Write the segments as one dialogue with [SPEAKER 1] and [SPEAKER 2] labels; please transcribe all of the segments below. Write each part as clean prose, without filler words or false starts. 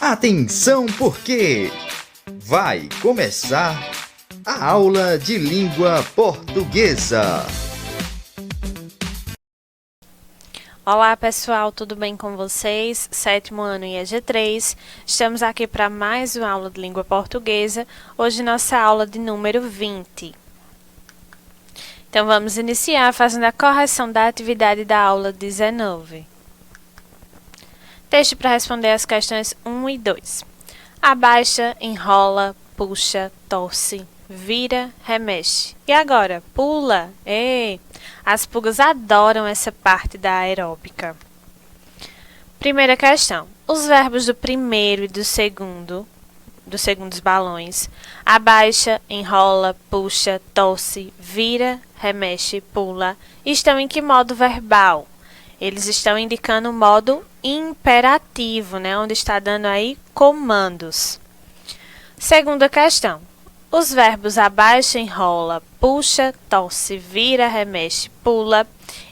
[SPEAKER 1] Atenção, porque vai começar a aula de língua portuguesa.
[SPEAKER 2] Olá pessoal, tudo bem com vocês? Sétimo ano IEG3, estamos aqui para mais uma aula de língua portuguesa, hoje nossa aula de número 20. Então vamos iniciar fazendo a correção da atividade da aula 19. Texto para responder as questões 1 e 2. Abaixa, enrola, puxa, torce, vira, remexe. E agora? Pula! Ei! As pulgas adoram essa parte da aeróbica. Primeira questão. Os verbos do primeiro e dos segundos balões, abaixa, enrola, puxa, torce, vira, remexe, pula, estão em que modo verbal? Eles estão indicando o modo imperativo, né? Onde está dando aí comandos. Segunda questão. Os verbos abaixa, enrola, puxa, torce, vira, remexe, pula,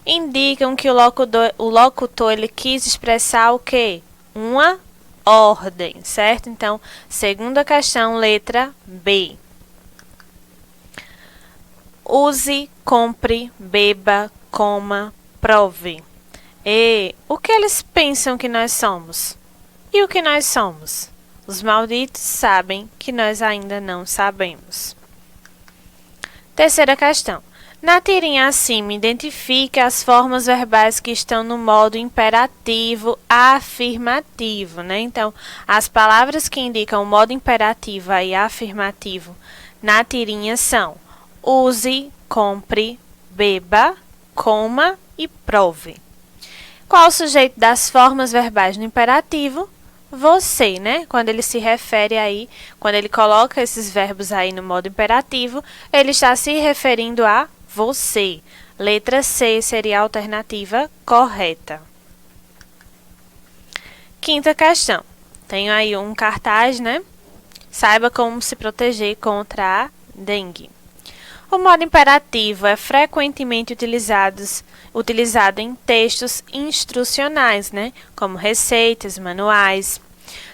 [SPEAKER 2] indicam que o locutor ele quis expressar o quê? Uma ordem, certo? Então, segunda questão, letra B. Use, compre, beba, coma, prove. E o que eles pensam que nós somos? E o que nós somos? Os malditos sabem que nós ainda não sabemos. Terceira questão. Na tirinha acima, identifique as formas verbais que estão no modo imperativo afirmativo, né? Então, as palavras que indicam o modo imperativo e afirmativo na tirinha são use, compre, beba, coma e prove. Qual o sujeito das formas verbais no imperativo? Você, né? Quando ele se refere aí, quando ele coloca esses verbos aí no modo imperativo, ele está se referindo a você. Letra C seria a alternativa correta. Quinta questão. Tenho aí um cartaz, né? Saiba como se proteger contra a dengue. O modo imperativo é frequentemente utilizado em textos instrucionais, né? Como receitas, manuais.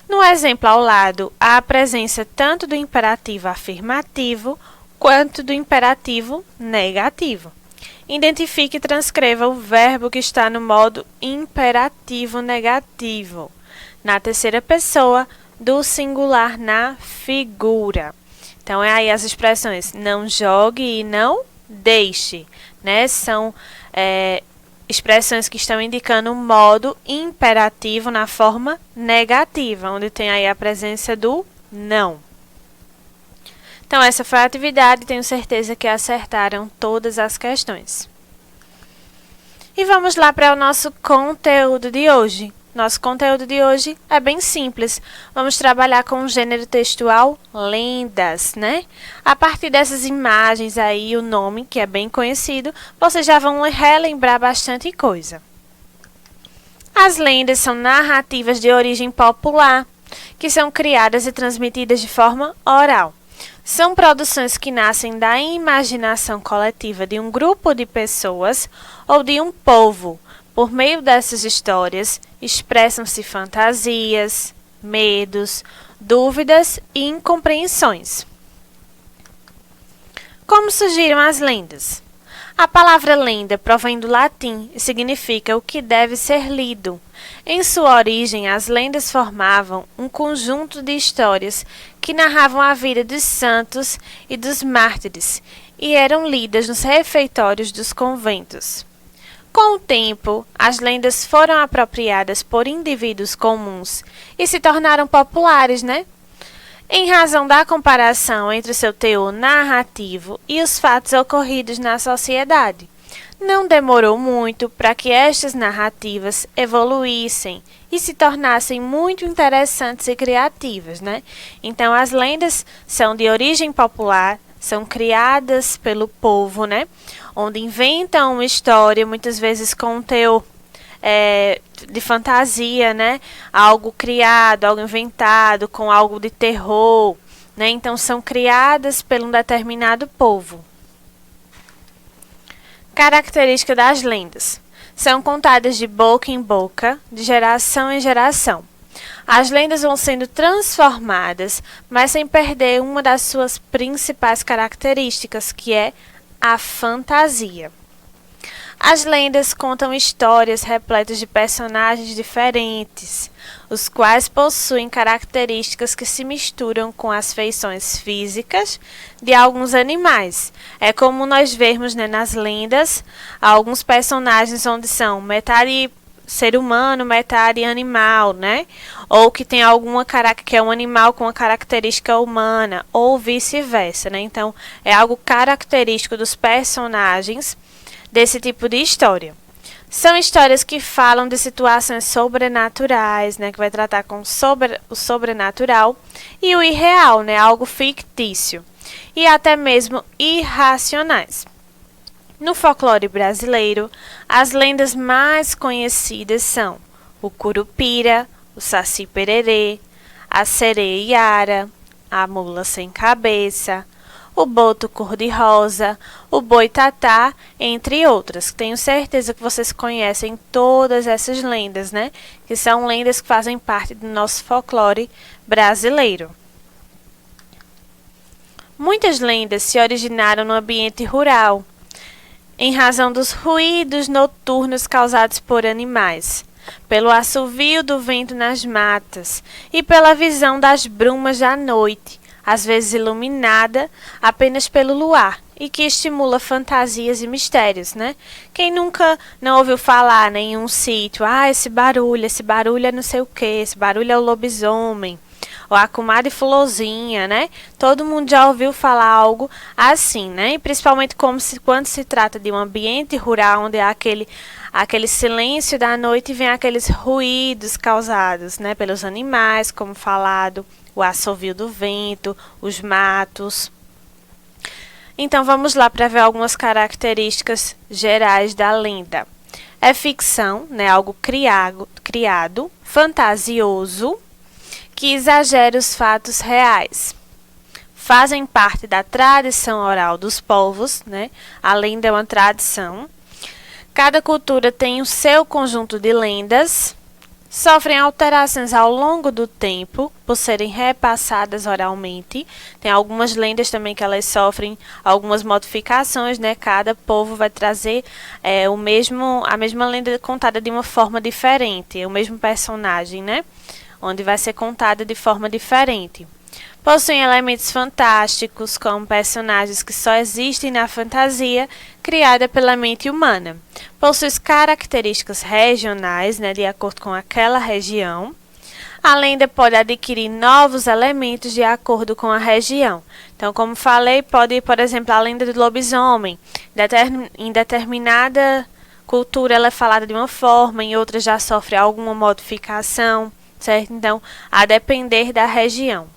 [SPEAKER 2] No exemplo ao lado, há a presença tanto do imperativo afirmativo quanto do imperativo negativo. Identifique e transcreva o verbo que está no modo imperativo negativo, na terceira pessoa do singular na figura. Então, é aí as expressões não jogue e não deixe, né? São expressões que estão indicando o modo imperativo na forma negativa, onde tem aí a presença do não. Então, essa foi a atividade, tenho certeza que acertaram todas as questões. E vamos lá para o nosso conteúdo de hoje. Nosso conteúdo de hoje é bem simples. Vamos trabalhar com o gênero textual lendas, né? A partir dessas imagens aí, o nome, que é bem conhecido, vocês já vão relembrar bastante coisa. As lendas são narrativas de origem popular, que são criadas e transmitidas de forma oral. São produções que nascem da imaginação coletiva de um grupo de pessoas ou de um povo. Por meio dessas histórias, expressam-se fantasias, medos, dúvidas e incompreensões. Como surgiram as lendas? A palavra lenda provém do latim e significa o que deve ser lido. Em sua origem, as lendas formavam um conjunto de histórias que narravam a vida dos santos e dos mártires e eram lidas nos refeitórios dos conventos. Com o tempo, as lendas foram apropriadas por indivíduos comuns e se tornaram populares, né? Em razão da comparação entre o seu teor narrativo e os fatos ocorridos na sociedade. Não demorou muito para que estas narrativas evoluíssem e se tornassem muito interessantes e criativas, né? Então, as lendas são de origem popular, são criadas pelo povo, né? Onde inventam uma história, muitas vezes com um teor de fantasia, né? Algo criado, algo inventado, com algo de terror, né? Então, são criadas por um determinado povo. Característica das lendas. São contadas de boca em boca, de geração em geração. As lendas vão sendo transformadas, mas sem perder uma das suas principais características, que é a fantasia. As lendas contam histórias repletas de personagens diferentes, os quais possuem características que se misturam com as feições físicas de alguns animais. É comum nós vermos, né, nas lendas alguns personagens onde são metade ser humano, metade animal, né? Ou que tem que é um animal com uma característica humana, ou vice-versa, né? Então, é algo característico dos personagens desse tipo de história. São histórias que falam de situações sobrenaturais, né, que vai tratar com o sobrenatural, e o irreal, né, algo fictício, e até mesmo irracionais. No folclore brasileiro, as lendas mais conhecidas são o Curupira, o Saci-Pererê, a Sereia Iara, a Mula Sem Cabeça, o Boto Cor-de-Rosa, o Boitatá, entre outras. Tenho certeza que vocês conhecem todas essas lendas, né? Que são lendas que fazem parte do nosso folclore brasileiro. Muitas lendas se originaram no ambiente rural, em razão dos ruídos noturnos causados por animais, pelo assovio do vento nas matas e pela visão das brumas da noite, às vezes iluminada apenas pelo luar, e que estimula fantasias e mistérios, né? Quem nunca não ouviu falar, né, em um sítio, esse barulho é não sei o que, esse barulho é o lobisomem, ou a comadre Florzinha, né? Todo mundo já ouviu falar algo assim, né? E principalmente quando se trata de um ambiente rural, onde há aquele silêncio da noite e vem aqueles ruídos causados, né, pelos animais, como falado, o assovio do vento, os matos. Então vamos lá para ver algumas características gerais da lenda. É ficção, né, algo criado, fantasioso, que exagera os fatos reais. Fazem parte da tradição oral dos povos, né? A lenda é uma tradição. Cada cultura tem o seu conjunto de lendas, sofrem alterações ao longo do tempo, por serem repassadas oralmente. Tem algumas lendas também que elas sofrem algumas modificações, né? Cada povo vai trazer a mesma lenda contada de uma forma diferente, o mesmo personagem, né? Onde vai ser contada de forma diferente. Possuem elementos fantásticos, como personagens que só existem na fantasia, criada pela mente humana. Possui características regionais, né, de acordo com aquela região. A lenda pode adquirir novos elementos de acordo com a região. Então, como falei, pode, por exemplo, a lenda do lobisomem. Em determinada cultura ela é falada de uma forma, em outra já sofre alguma modificação, certo? Então, a depender da região.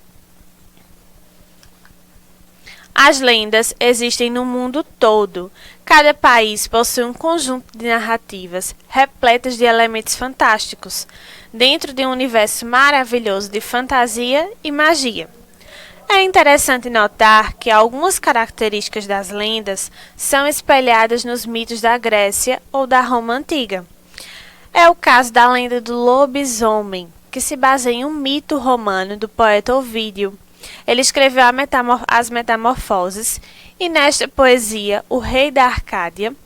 [SPEAKER 2] As lendas existem no mundo todo. Cada país possui um conjunto de narrativas repletas de elementos fantásticos, dentro de um universo maravilhoso de fantasia e magia. É interessante notar que algumas características das lendas são espelhadas nos mitos da Grécia ou da Roma antiga. É o caso da lenda do lobisomem, que se baseia em um mito romano do poeta Ovídio. Ele escreveu as Metamorfoses, e nesta poesia, o rei da Arcádia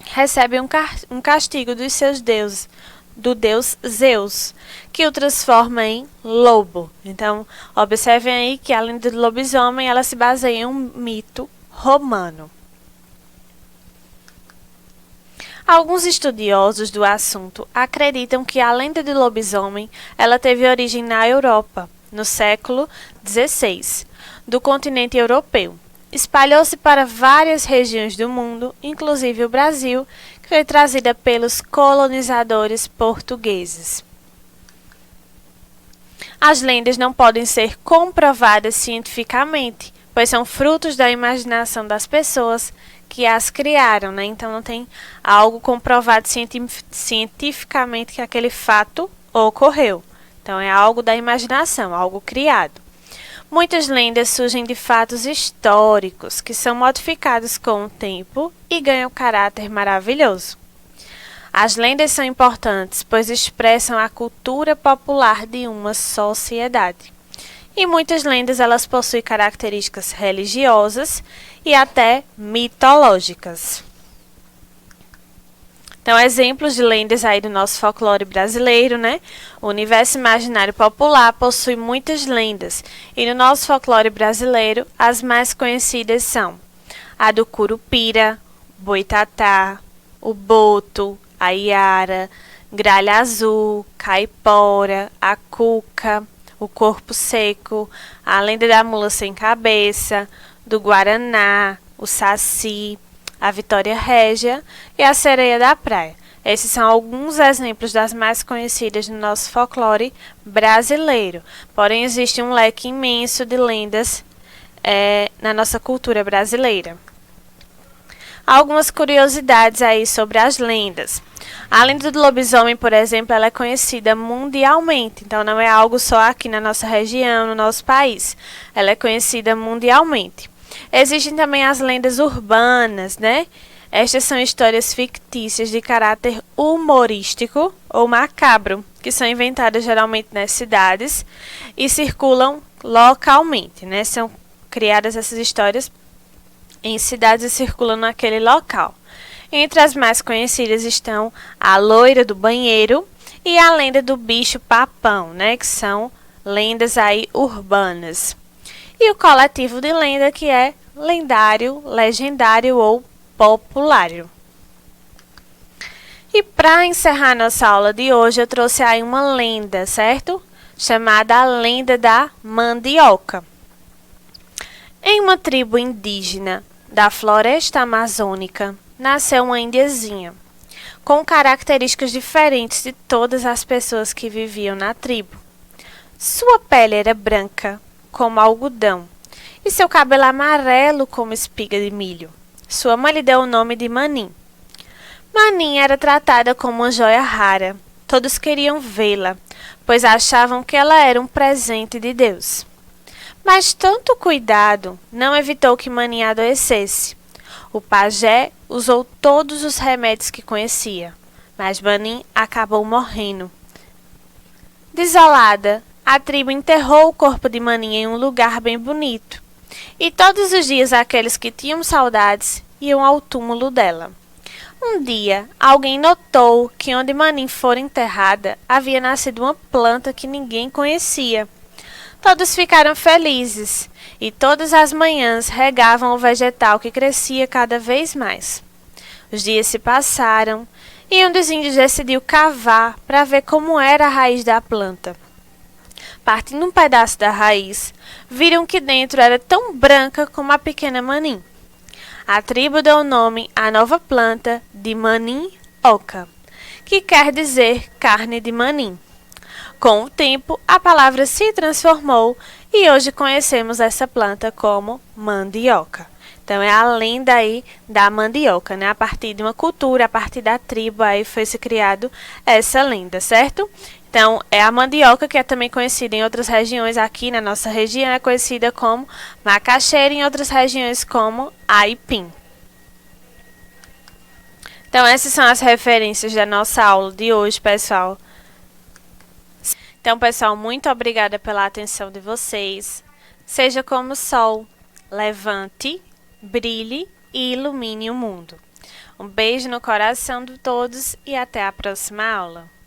[SPEAKER 2] recebe um castigo dos seus deuses, do deus Zeus, que o transforma em lobo. Então, observem aí que a lenda do lobisomem ela se baseia em um mito romano. Alguns estudiosos do assunto acreditam que a lenda do lobisomem ela teve origem na Europa, no século XVI, do continente europeu. Espalhou-se para várias regiões do mundo, inclusive o Brasil, que foi trazida pelos colonizadores portugueses. As lendas não podem ser comprovadas cientificamente, pois são frutos da imaginação das pessoas que as criaram, né? Então não tem algo comprovado cientificamente que aquele fato ocorreu. Então é algo da imaginação, algo criado. Muitas lendas surgem de fatos históricos que são modificados com o tempo e ganham caráter maravilhoso. As lendas são importantes, pois expressam a cultura popular de uma sociedade. E muitas lendas elas possuem características religiosas e até mitológicas. Então, exemplos de lendas aí do nosso folclore brasileiro, né? O universo imaginário popular possui muitas lendas, e no nosso folclore brasileiro, as mais conhecidas são a do Curupira, Boitatá, o Boto, a Iara, Gralha Azul, Caipora, a Cuca, o Corpo Seco, a lenda da Mula Sem Cabeça, do Guaraná, o Saci, a Vitória Régia e a Sereia da Praia. Esses são alguns exemplos das mais conhecidas no nosso folclore brasileiro. Porém, existe um leque imenso de lendas na nossa cultura brasileira. Algumas curiosidades aí sobre as lendas. A lenda do lobisomem, por exemplo, ela é conhecida mundialmente. Então, não é algo só aqui na nossa região, no nosso país. Ela é conhecida mundialmente. Existem também as lendas urbanas, né? Estas são histórias fictícias de caráter humorístico ou macabro, que são inventadas geralmente nas cidades e circulam localmente, né? São criadas essas histórias em cidades e circulam naquele local. Entre as mais conhecidas estão a loira do banheiro e a lenda do bicho papão, né? Que são lendas aí urbanas. E o coletivo de lenda que é lendário, legendário ou populário. E para encerrar nossa aula de hoje, eu trouxe aí uma lenda, certo? Chamada a lenda da mandioca. Em uma tribo indígena da floresta amazônica, nasceu uma indiazinha, com características diferentes de todas as pessoas que viviam na tribo. Sua pele era branca, como algodão, e seu cabelo amarelo como espiga de milho. Sua mãe lhe deu o nome de Manim. Manim era tratada como uma joia rara. Todos queriam vê-la, pois achavam que ela era um presente de Deus. Mas tanto cuidado não evitou que Manim adoecesse. O pajé usou todos os remédios que conhecia, mas Manim acabou morrendo. Desolada, a tribo enterrou o corpo de Manim em um lugar bem bonito. E todos os dias aqueles que tinham saudades iam ao túmulo dela. Um dia, alguém notou que onde Manim fora enterrada havia nascido uma planta que ninguém conhecia. Todos ficaram felizes e todas as manhãs regavam o vegetal que crescia cada vez mais. Os dias se passaram e um dos índios decidiu cavar para ver como era a raiz da planta. Partindo um pedaço da raiz, viram que dentro era tão branca como a pequena Manim. A tribo deu o nome à nova planta de Manim-oca, que quer dizer carne de Manim. Com o tempo, a palavra se transformou e hoje conhecemos essa planta como mandioca. Então, é a lenda aí da mandioca, né? A partir de uma cultura, a partir da tribo, aí foi se criado essa lenda, certo? Então, é a mandioca, que é também conhecida em outras regiões. Aqui na nossa região é conhecida como macaxeira, em outras regiões como aipim. Então, essas são as referências da nossa aula de hoje, pessoal. Então, pessoal, muito obrigada pela atenção de vocês. Seja como o sol, levante, brilhe e ilumine o mundo. Um beijo no coração de todos e até a próxima aula.